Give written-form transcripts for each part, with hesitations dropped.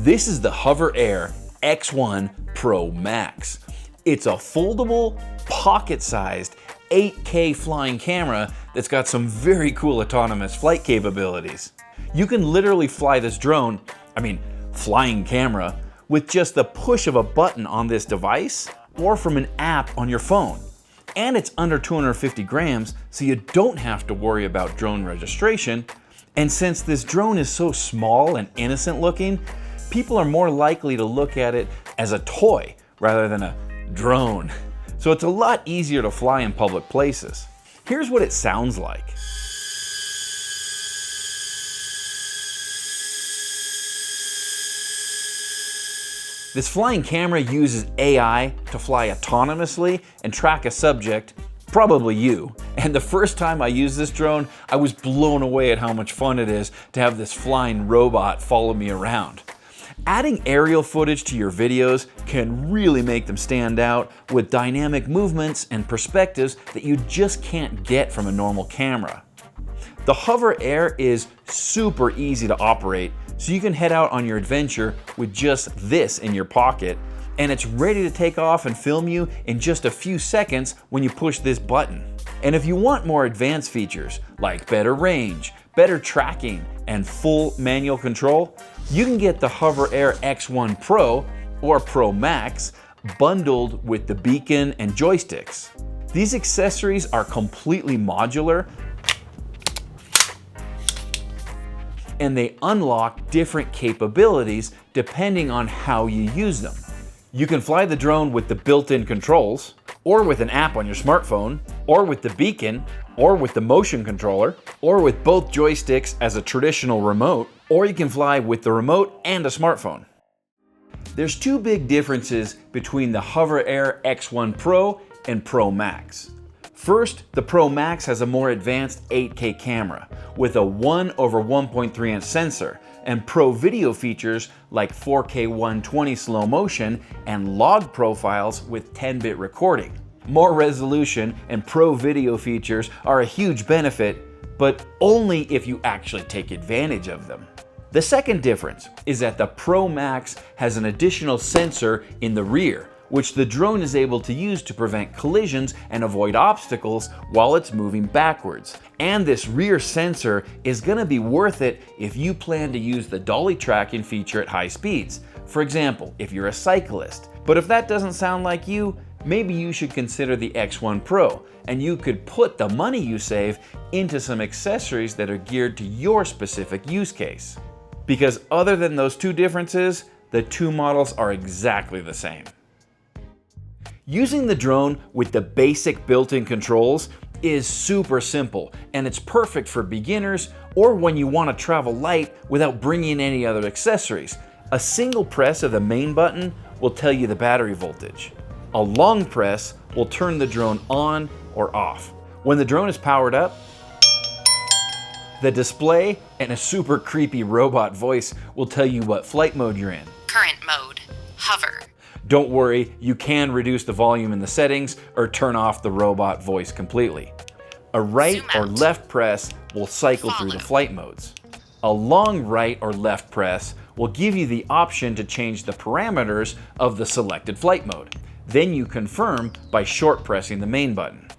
This is the HoverAir X1 ProMax. It's a foldable, pocket-sized 8K flying camera that's got some very cool autonomous flight capabilities. You can literally fly this drone, flying camera, with just the push of a button on this device or from an app on your phone. And it's under 250 grams, so you don't have to worry about drone registration. And since this drone is so small and innocent looking, people are more likely to look at it as a toy rather than a drone. So it's a lot easier to fly in public places. Here's what it sounds like. This flying camera uses AI to fly autonomously and track a subject, probably you. And the first time I used this drone, I was blown away at how much fun it is to have this flying robot follow me around. Adding aerial footage to your videos can really make them stand out with dynamic movements and perspectives that you just can't get from a normal camera. The HoverAir is super easy to operate, so you can head out on your adventure with just this in your pocket, and it's ready to take off and film you in just a few seconds when you push this button. And if you want more advanced features like better range, better tracking, and full manual control, you can get the HoverAir X1 Pro or Pro Max bundled with the beacon and joysticks. These accessories are completely modular and they unlock different capabilities depending on how you use them. You can fly the drone with the built-in controls, or with an app on your smartphone, or with the beacon, or with the motion controller, or with both joysticks as a traditional remote, or you can fly with the remote and a smartphone. There's two big differences between the HoverAir X1 Pro and Pro Max. First, the Pro Max has a more advanced 8K camera with a 1/1.3 inch sensor and Pro video features like 4K 120 slow motion and log profiles with 10-bit recording. More resolution and Pro video features are a huge benefit, but only if you actually take advantage of them. The second difference is that the Pro Max has an additional sensor in the rear, which the drone is able to use to prevent collisions and avoid obstacles while it's moving backwards. And this rear sensor is going to be worth it if you plan to use the dolly tracking feature at high speeds. For example, if you're a cyclist. But if that doesn't sound like you, maybe you should consider the X1 Pro, and you could put the money you save into some accessories that are geared to your specific use case. Because other than those two differences, the two models are exactly the same. Using the drone with the basic built-in controls is super simple, and it's perfect for beginners or when you want to travel light without bringing any other accessories. A single press of the main button will tell you the battery voltage. A long press will turn the drone on or off. When the drone is powered up, the display and a super creepy robot voice will tell you what flight mode you're in. Current mode, hover. Don't worry, you can reduce the volume in the settings or turn off the robot voice completely. A right or left press will cycle through the flight modes. A long right or left press will give you the option to change the parameters of the selected flight mode. Then you confirm by short pressing the main button.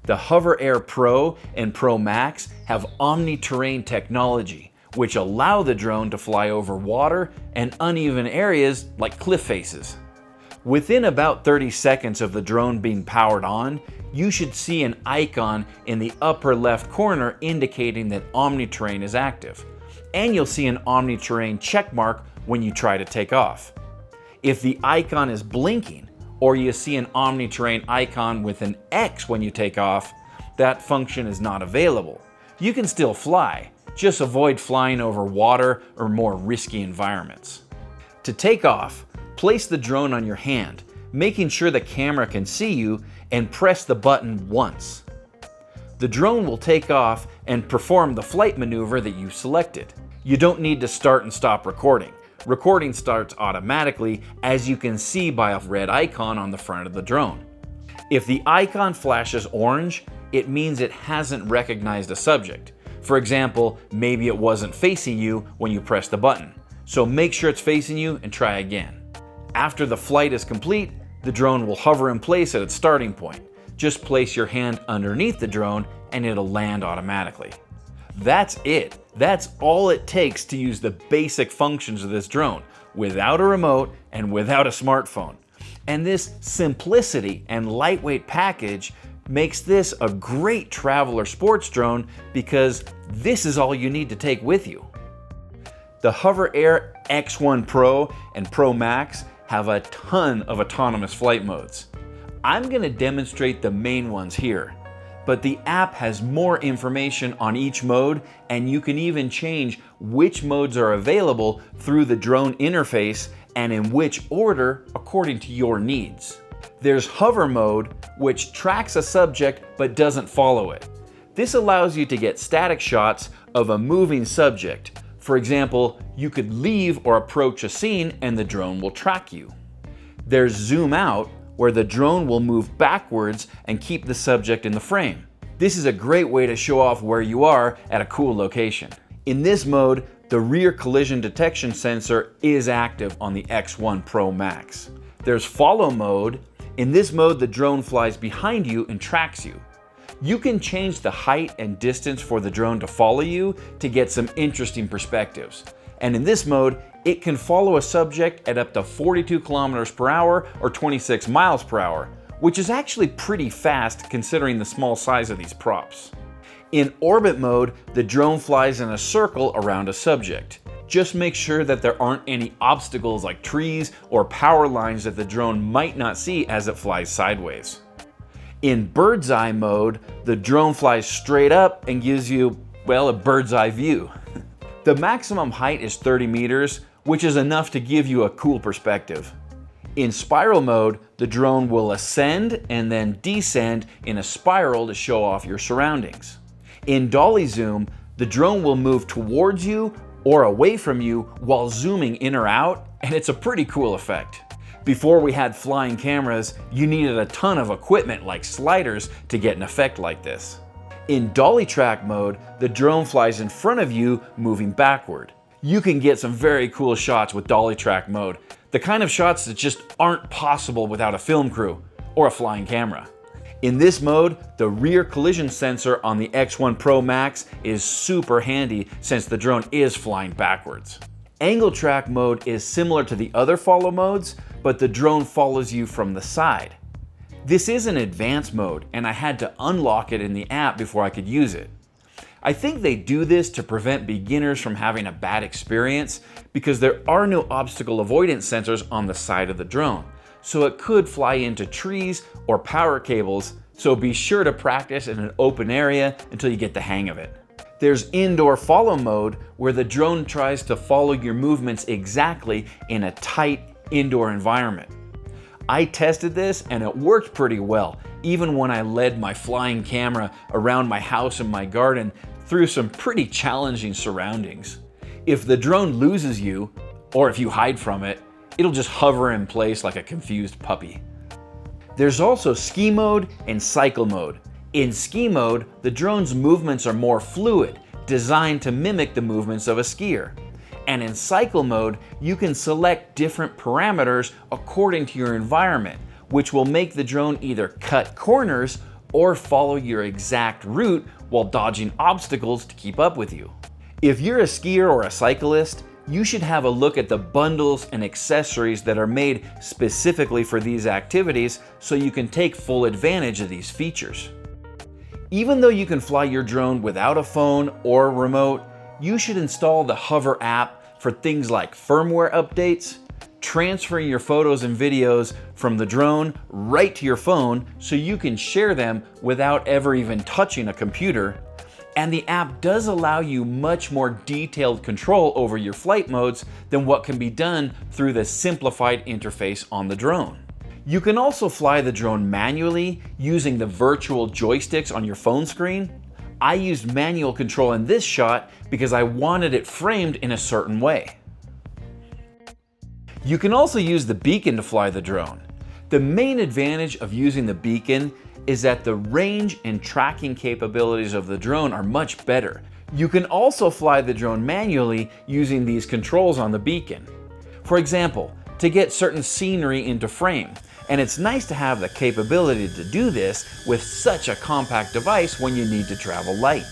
The HoverAir Pro and Pro Max have omni-terrain technology, which allow the drone to fly over water and uneven areas like cliff faces. Within about 30 seconds of the drone being powered on, you should see an icon in the upper left corner indicating that Omni-Terrain is active. And you'll see an Omni-Terrain check mark when you try to take off. If the icon is blinking, or you see an Omni-Terrain icon with an X when you take off, that function is not available. You can still fly, just avoid flying over water or more risky environments. To take off, place the drone on your hand, making sure the camera can see you, and press the button once. The drone will take off and perform the flight maneuver that you selected. You don't need to start and stop recording. Recording starts automatically, as you can see by a red icon on the front of the drone. If the icon flashes orange, it means it hasn't recognized a subject. For example, maybe it wasn't facing you when you pressed the button. So make sure it's facing you and try again. After the flight is complete, the drone will hover in place at its starting point. Just place your hand underneath the drone and it'll land automatically. That's it. That's all it takes to use the basic functions of this drone, without a remote and without a smartphone. And this simplicity and lightweight package makes this a great travel or sports drone because this is all you need to take with you. The HoverAir X1 Pro and Pro Max have a ton of autonomous flight modes. I'm going to demonstrate the main ones here, but the app has more information on each mode, and you can even change which modes are available through the drone interface and in which order according to your needs. There's hover mode, which tracks a subject but doesn't follow it. This allows you to get static shots of a moving subject. For example, you could leave or approach a scene and the drone will track you. There's zoom out, where the drone will move backwards and keep the subject in the frame. This is a great way to show off where you are at a cool location. In this mode, the rear collision detection sensor is active on the X1 Pro Max. There's follow mode. In this mode, the drone flies behind you and tracks you. You can change the height and distance for the drone to follow you to get some interesting perspectives. And in this mode, it can follow a subject at up to 42 kilometers per hour or 26 miles per hour, which is actually pretty fast considering the small size of these props. In orbit mode, the drone flies in a circle around a subject. Just make sure that there aren't any obstacles like trees or power lines that the drone might not see as it flies sideways. In bird's eye mode, the drone flies straight up and gives you, well, a bird's eye view. The maximum height is 30 meters, which is enough to give you a cool perspective. In spiral mode, the drone will ascend and then descend in a spiral to show off your surroundings. In dolly zoom, the drone will move towards you or away from you while zooming in or out, and it's a pretty cool effect. Before we had flying cameras, you needed a ton of equipment like sliders to get an effect like this. In dolly track mode, the drone flies in front of you, moving backward. You can get some very cool shots with dolly track mode, the kind of shots that just aren't possible without a film crew or a flying camera. In this mode, the rear collision sensor on the X1 Pro Max is super handy since the drone is flying backwards. Angle track mode is similar to the other follow modes, but the drone follows you from the side. This is an advanced mode, and I had to unlock it in the app before I could use it. I think they do this to prevent beginners from having a bad experience because there are no obstacle avoidance sensors on the side of the drone, so it could fly into trees or power cables, so be sure to practice in an open area until you get the hang of it. There's indoor follow mode, where the drone tries to follow your movements exactly in a tight indoor environment. I tested this and it worked pretty well, even when I led my flying camera around my house and my garden through some pretty challenging surroundings. If the drone loses you, or if you hide from it, it'll just hover in place like a confused puppy. There's also ski mode and cycle mode. In ski mode, the drone's movements are more fluid, designed to mimic the movements of a skier. And in cycle mode, you can select different parameters according to your environment, which will make the drone either cut corners or follow your exact route while dodging obstacles to keep up with you. If you're a skier or a cyclist, you should have a look at the bundles and accessories that are made specifically for these activities so you can take full advantage of these features. Even though you can fly your drone without a phone or remote, you should install the Hover app for things like firmware updates, transferring your photos and videos from the drone right to your phone so you can share them without ever even touching a computer. And the app does allow you much more detailed control over your flight modes than what can be done through the simplified interface on the drone. You can also fly the drone manually using the virtual joysticks on your phone screen. I used manual control in this shot because I wanted it framed in a certain way. You can also use the beacon to fly the drone. The main advantage of using the beacon is that the range and tracking capabilities of the drone are much better. You can also fly the drone manually using these controls on the beacon. For example, to get certain scenery into frame, and it's nice to have the capability to do this with such a compact device when you need to travel light.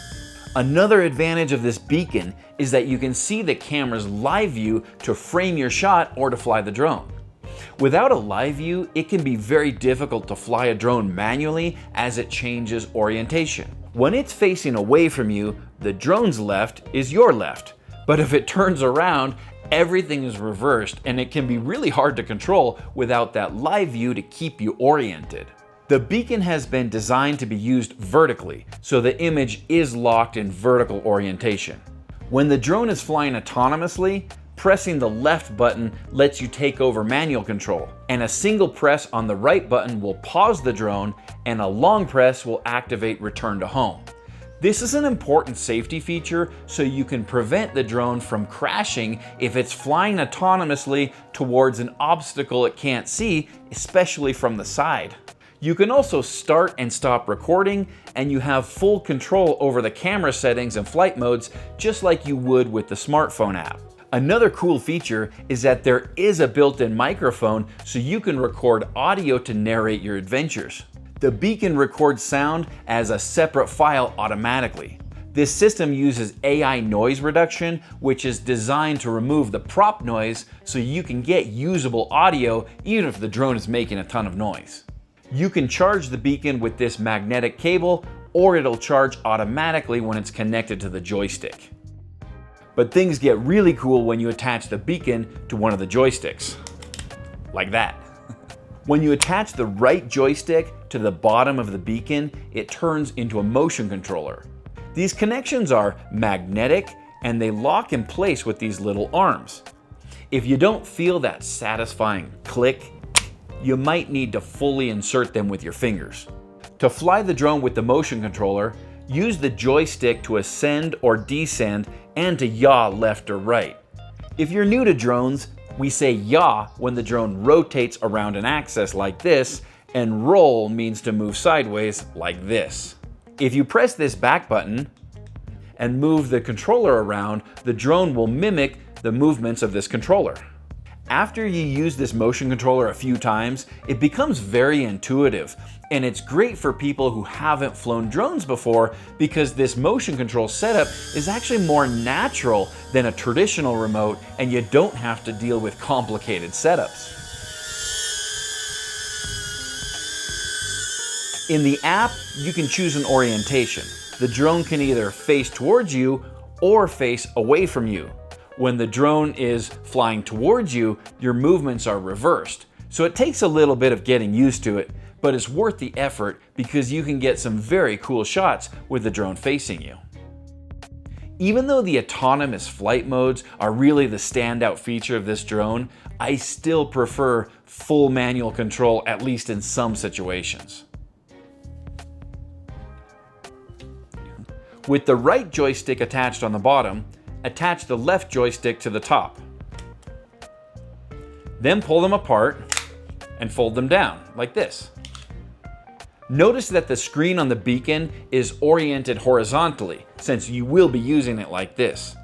Another advantage of this beacon is that you can see the camera's live view to frame your shot or to fly the drone. Without a live view, it can be very difficult to fly a drone manually as it changes orientation. When it's facing away from you, the drone's left is your left. But if it turns around, everything is reversed and it can be really hard to control without that live view to keep you oriented. The beacon has been designed to be used vertically, so the image is locked in vertical orientation. When the drone is flying autonomously, pressing the left button lets you take over manual control, and a single press on the right button will pause the drone, and a long press will activate return to home. This is an important safety feature so you can prevent the drone from crashing if it's flying autonomously towards an obstacle it can't see, especially from the side. You can also start and stop recording, and you have full control over the camera settings and flight modes just like you would with the smartphone app. Another cool feature is that there is a built-in microphone so you can record audio to narrate your adventures. The beacon records sound as a separate file automatically. This system uses AI noise reduction, which is designed to remove the prop noise so you can get usable audio even if the drone is making a ton of noise. You can charge the beacon with this magnetic cable, or it'll charge automatically when it's connected to the joystick. But things get really cool when you attach the beacon to one of the joysticks. Like that. When you attach the right joystick to the bottom of the beacon, it turns into a motion controller. These connections are magnetic and they lock in place with these little arms. If you don't feel that satisfying click, you might need to fully insert them with your fingers. To fly the drone with the motion controller, use the joystick to ascend or descend and to yaw left or right. If you're new to drones, we say yaw when the drone rotates around an axis like this, and roll means to move sideways like this. If you press this back button and move the controller around, the drone will mimic the movements of this controller. After you use this motion controller a few times, it becomes very intuitive, and it's great for people who haven't flown drones before because this motion control setup is actually more natural than a traditional remote, and you don't have to deal with complicated setups. In the app, you can choose an orientation. The drone can either face towards you or face away from you. When the drone is flying towards you, your movements are reversed. So it takes a little bit of getting used to it, but it's worth the effort because you can get some very cool shots with the drone facing you. Even though the autonomous flight modes are really the standout feature of this drone, I still prefer full manual control, at least in some situations. With the right joystick attached on the bottom, attach the left joystick to the top. Then pull them apart and fold them down, like this. Notice that the screen on the beacon is oriented horizontally, since you will be using it like this.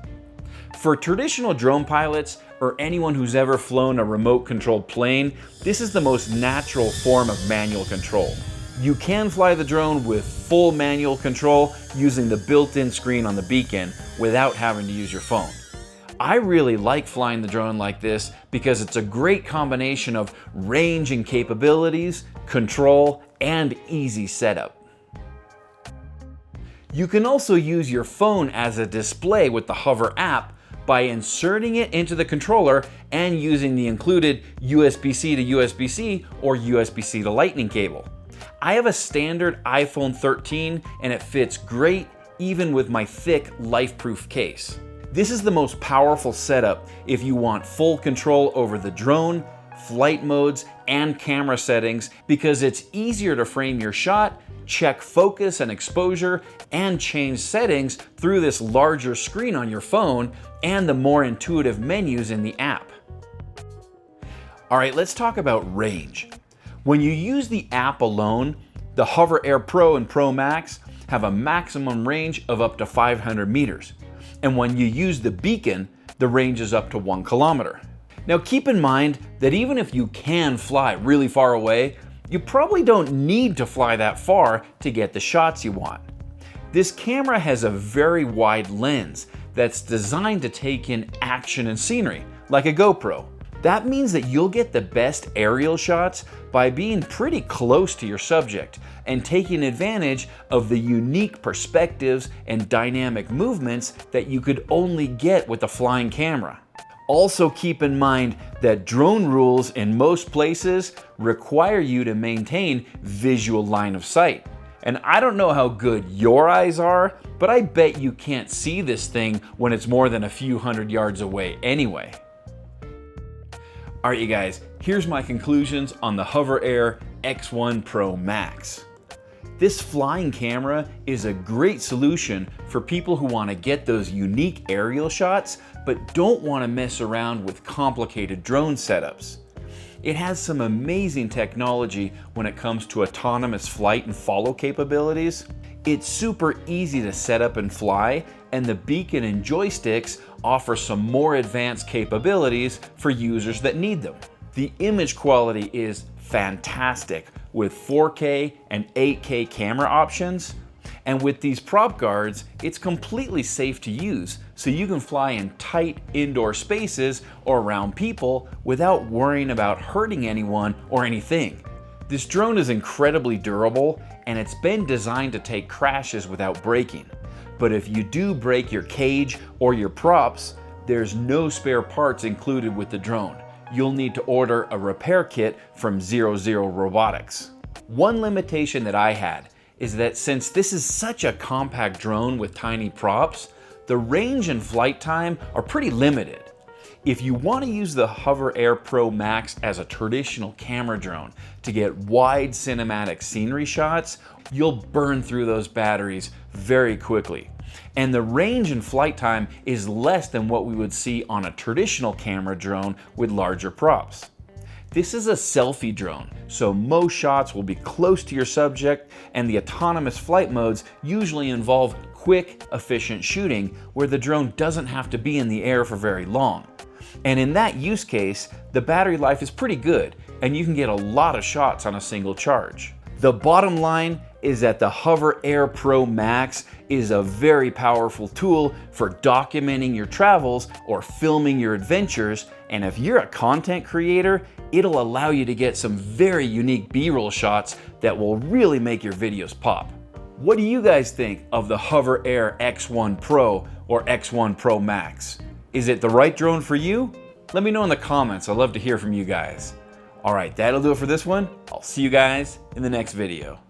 For traditional drone pilots, or anyone who's ever flown a remote-controlled plane, this is the most natural form of manual control. You can fly the drone with full manual control using the built-in screen on the beacon without having to use your phone. I really like flying the drone like this because it's a great combination of range and capabilities, control, and easy setup. You can also use your phone as a display with the Hover app by inserting it into the controller and using the included USB-C to USB-C or USB-C to Lightning cable. I have a standard iPhone 13 and it fits great even with my thick life-proof case. This is the most powerful setup if you want full control over the drone, flight modes, and camera settings because it's easier to frame your shot, check focus and exposure, and change settings through this larger screen on your phone and the more intuitive menus in the app. All right, let's talk about range. When you use the app alone, the HoverAir Pro and Pro Max, have a maximum range of up to 500 meters. And when you use the beacon, the range is up to 1 kilometer. Now keep in mind that even if you can fly really far away, you probably don't need to fly that far to get the shots you want. This camera has a very wide lens that's designed to take in action and scenery, like a GoPro. That means that you'll get the best aerial shots by being pretty close to your subject and taking advantage of the unique perspectives and dynamic movements that you could only get with a flying camera. Also keep in mind that drone rules in most places require you to maintain visual line of sight. And I don't know how good your eyes are, but I bet you can't see this thing when it's more than a few hundred yards away anyway. Alright you guys, here's my conclusions on the HoverAir X1 ProMax. This flying camera is a great solution for people who want to get those unique aerial shots but don't want to mess around with complicated drone setups. It has some amazing technology when it comes to autonomous flight and follow capabilities. It's super easy to set up and fly, and the beacon and joysticks offer some more advanced capabilities for users that need them. The image quality is fantastic with 4K and 8K camera options, and with these prop guards, it's completely safe to use, so you can fly in tight indoor spaces or around people without worrying about hurting anyone or anything. This drone is incredibly durable, and it's been designed to take crashes without breaking. But if you do break your cage or your props, there's no spare parts included with the drone. You'll need to order a repair kit from 00 Robotics. One limitation that I had is that since this is such a compact drone with tiny props, the range and flight time are pretty limited. If you want to use the HoverAir ProMax as a traditional camera drone to get wide cinematic scenery shots, you'll burn through those batteries very quickly. And the range and flight time is less than what we would see on a traditional camera drone with larger props. This is a selfie drone, so most shots will be close to your subject, and the autonomous flight modes usually involve quick, efficient shooting where the drone doesn't have to be in the air for very long. And in that use case, the battery life is pretty good, and you can get a lot of shots on a single charge. The bottom line is that the HoverAir ProMax is a very powerful tool for documenting your travels or filming your adventures, and if you're a content creator, it'll allow you to get some very unique B-roll shots that will really make your videos pop. What do you guys think of the HoverAir X1 Pro or X1 Pro Max? Is it the right drone for you? Let me know in the comments. I'd love to hear from you guys. Alright, that'll do it for this one. I'll see you guys in the next video.